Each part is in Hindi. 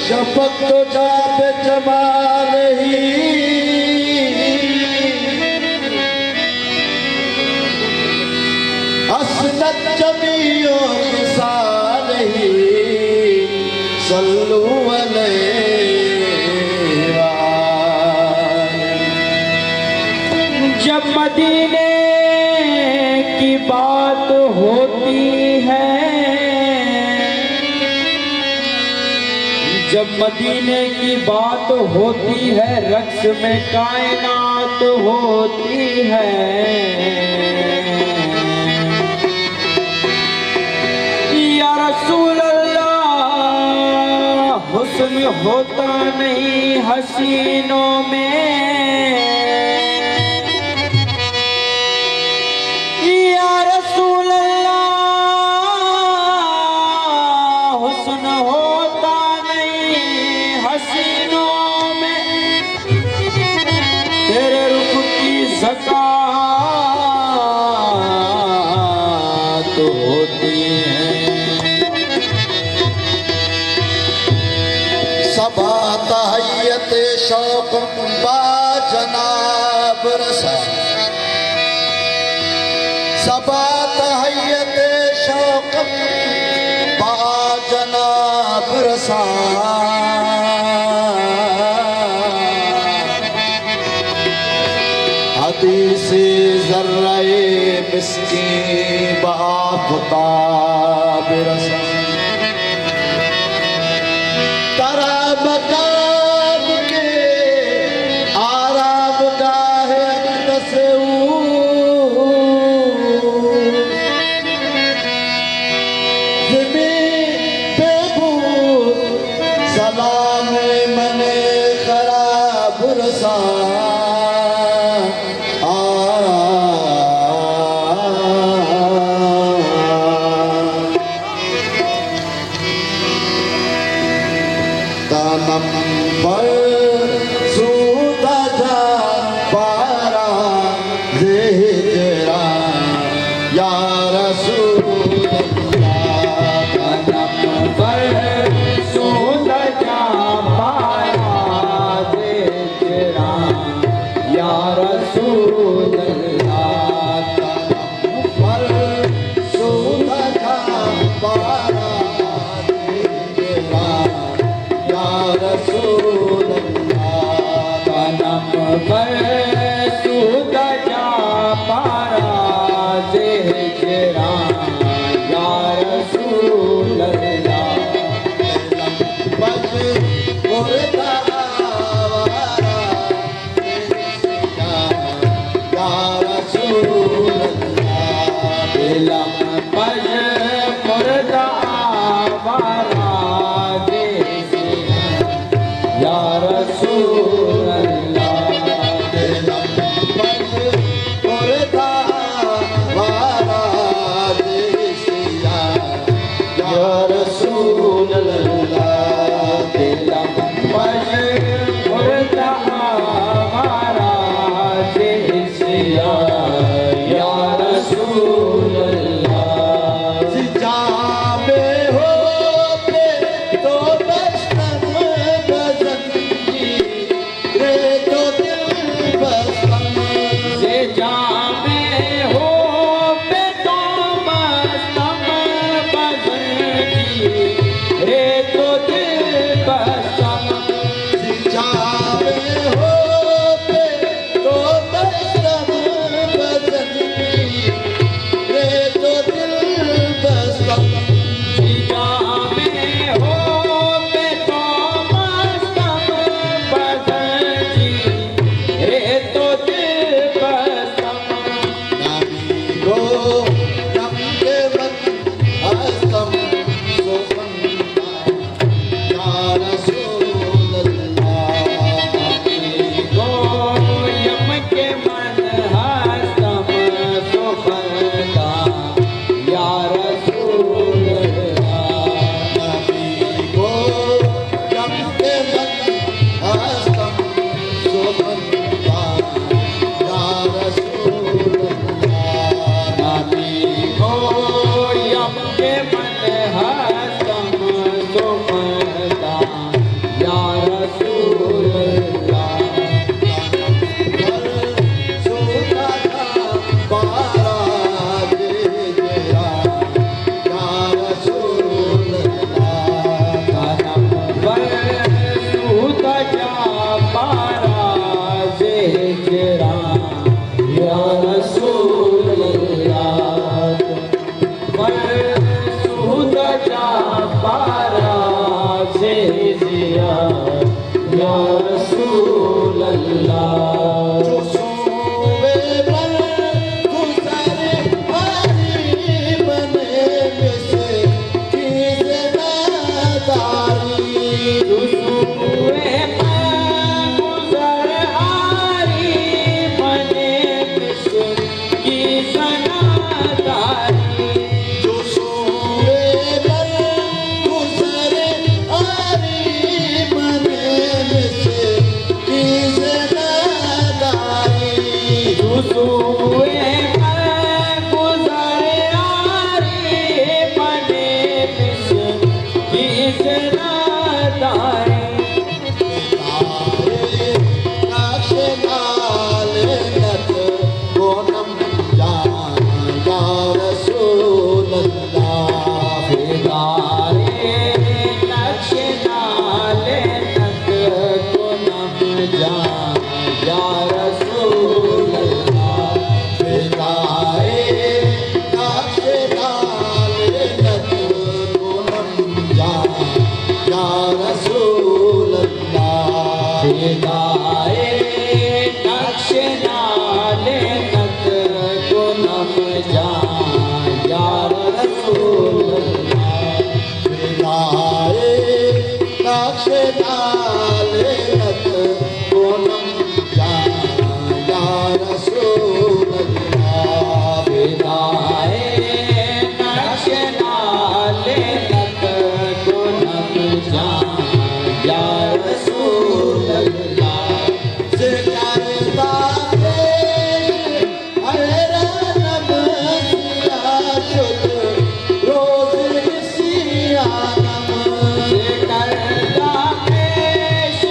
शपथ तो जाप जमाल ही असनत जमियो खिसाल ही सल्लू अलैहि। जब मदीने की बात होती है, जब मदीने की बात होती है, रक्स में कायनात होती है। या रसूल अल्लाह, हुस्न होता नहीं हसीनों में, या रसूल अल्लाह, हुस्न होता हसीनों में, तेरे रुख की ज़कात होती है। सबा तहय्यत शौक़ बा जनाब रसा, सबा तहय्यत शौक़ बा जनाब रसा। हदीसे ज़र्रे मिस्कीन बाफ़ताब रसा। तरा मकाम के आराम गाहे अक़दस सलाम मने खराब रसा। तनम पर सूदा जा पारा ज़ेहरा या रसूल अल्लाह। तनम पर सूदा जा पारा ज़ेहरा या रसूल अल्लाह। तनम पर सूदा जा पारा रसूल अल्लाह। तनम पर सूदा जा पारा ज़ेहरा या रसूल अल्लाह। बज मुर्दा आवारा या रसूल अल्लाह। बिलम बज मुर्दा आवारा या रसूल अल्लाह। दिलम बज मुर्दा वारा देसिया या रसूल अल्लाह। दिलम बज मुर्दा आवारा देसिया या रसूल अल्लाह। जामे हो पे तो बचन बजन जी रे तो दिल बसन। से जामे हो पे तो मस्तम बजन की बारा से जिया या रसूल अल्लाह। जो सोवे पर गुजरे हरी बने मिस्कीन नादारी। दुसुए पर गुजर हारी बने मिस्कीन नादारी। जो सोवे पर गुजरे हरी बने मिस्कीन नादारी। दुसुए पर गुजर हारी बने मिस्कीन नादारी। फिदारे नक्श नाले नक को नम जान या रसूल अल्लाह। फिदारे नक्श नाले नक को नम जान या रसूल अल्लाह। फिदाए नक्श नाले नक को नम जान या रसूल अल्लाह। करदा पेश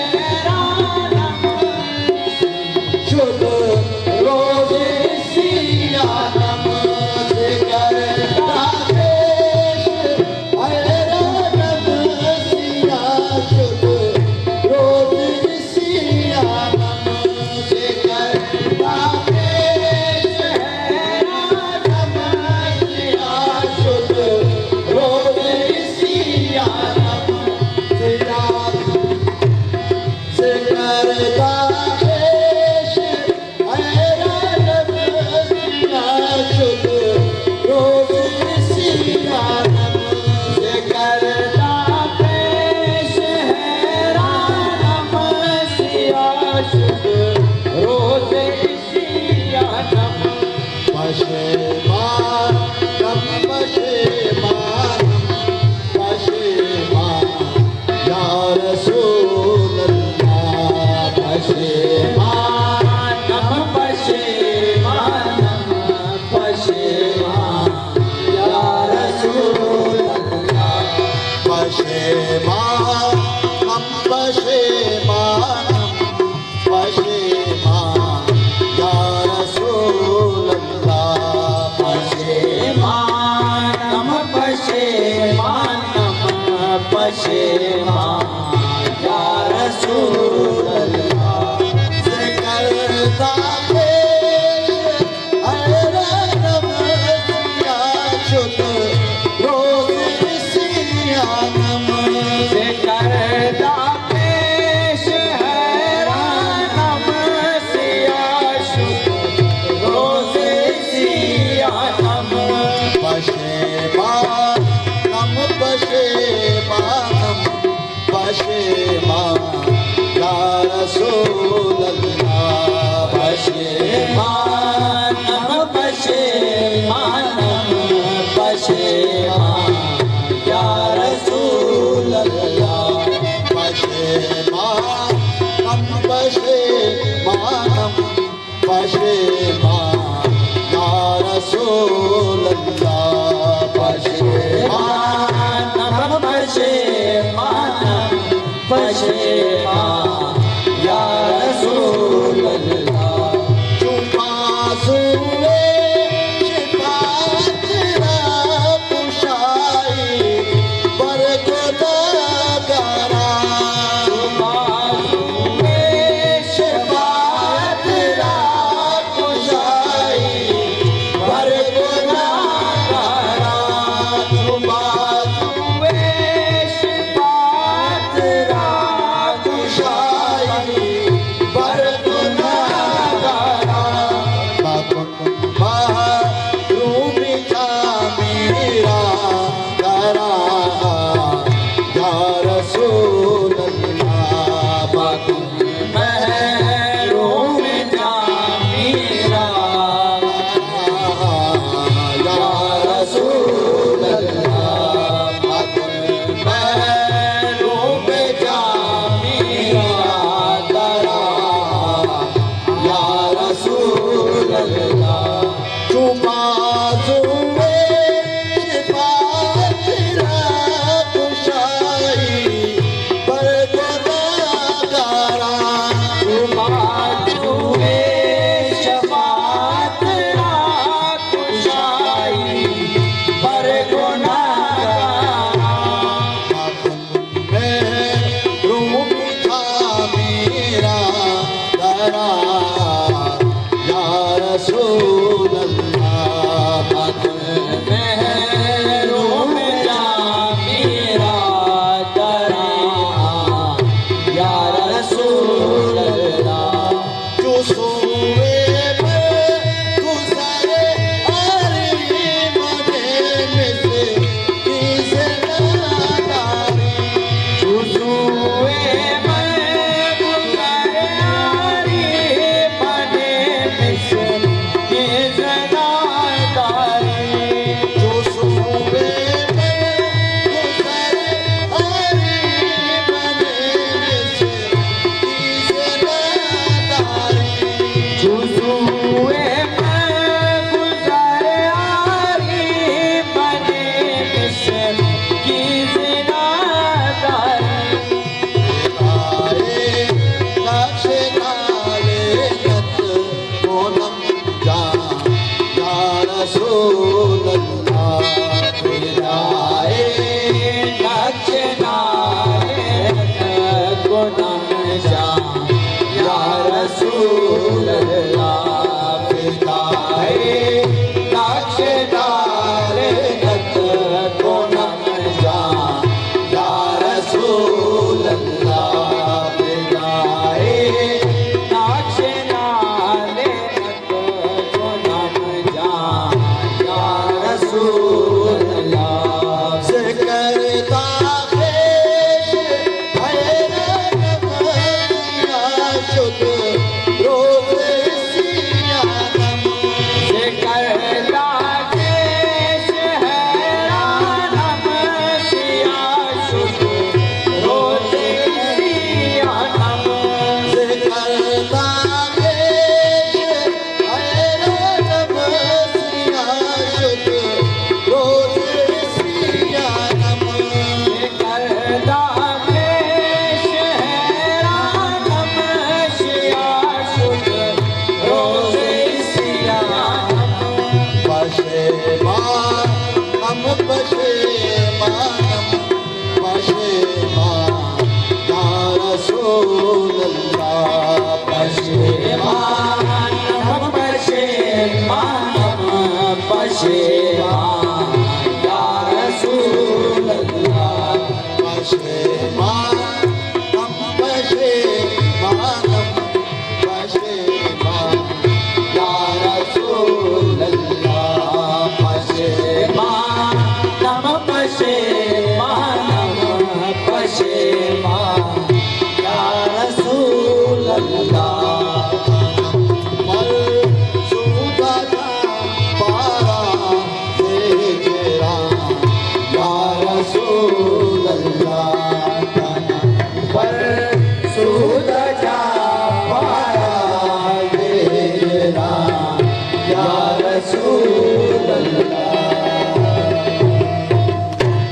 हैरानम शुद्ध रोज सियानम से करता पेश हैरानम सिया। शुद्ध रोज सियानम से करता पेश हैरानम सिया। शुद्ध रोज सियानम सिया से करता पेश हैरानम सिया। शुद्ध रोज सियानम से करदा पेश हैरानम सिया। शुद्ध रोज़ सियानम पशेमानम पशेमानम या रसूल अल्लाह। पशेमानम पशेमानम पशेमान या रसूल अल्लाह। पशेमानम पशेमानम पशेमान या रसूल अल्लाह। पशेमानम पशेमानम पशेमान या रसूल अल्लाह। से करता पेश हैरानम सिया। शुद्ध रोज सियानम से करदा पेश हैरानम सिया। शुद्ध रोज़ सियानम पशेमानम पशेमानम पशेमान या रसूल अल्लाह। पशेमानम पशेमानम पशेमान या रसूल अल्लाह। पशेमानम पशेमानम पशेमान या रसूल अल्लाह। पशेमानम पशेमानम पशेमान या रसूल अल्लाह। चुमा सुए शिफात पुशाई पर गुनाहगारा। मासूमे शिफात पुशाई पर गुनाहगारा। चुमा सुए पशेमानम पशेमानम पशेमान या रसूल अल्लाह पशेमानम पशेमानम पशेमानम